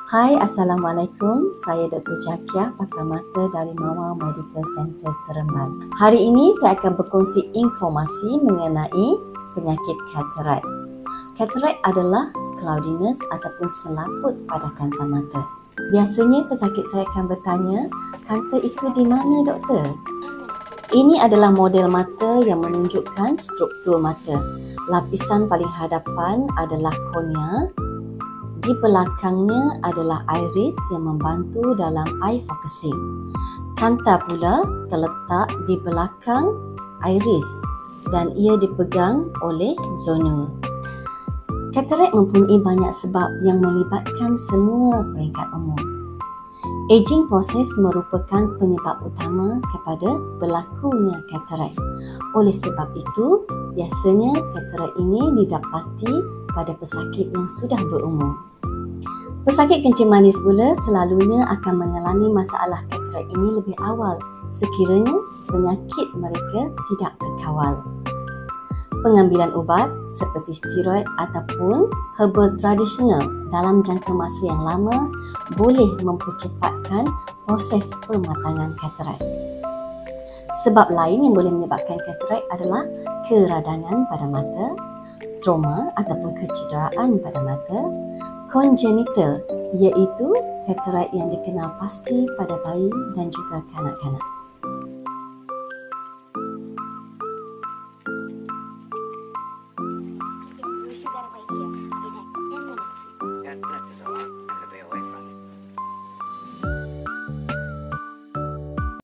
Hai, Assalamualaikum. Saya Dr. Jakia, pakar mata dari Mawar Medical Center Seremban. Hari ini saya akan berkongsi informasi mengenai penyakit katarak. Katarak adalah cloudiness ataupun selaput pada kanta mata. Biasanya pesakit saya akan bertanya, kanta itu di mana doktor? Ini adalah model mata yang menunjukkan struktur mata. Lapisan paling hadapan adalah kornea. Di belakangnya adalah iris yang membantu dalam eye focusing. Kanta pula terletak di belakang iris dan ia dipegang oleh zona. Katarak mempunyai banyak sebab yang melibatkan semua peringkat umur. Aging proses merupakan penyebab utama kepada berlakunya katarak. Oleh sebab itu, biasanya katarak ini didapati pada pesakit yang sudah berumur. Pesakit kencing manis pula selalunya akan mengalami masalah katarak ini lebih awal sekiranya penyakit mereka tidak terkawal. Pengambilan ubat seperti steroid ataupun herbal tradisional dalam jangka masa yang lama boleh mempercepatkan proses pematangan katarak. Sebab lain yang boleh menyebabkan katarak adalah keradangan pada mata, trauma ataupun kecederaan pada mata, congenital iaitu katarak yang dikenal pasti pada bayi dan juga kanak-kanak.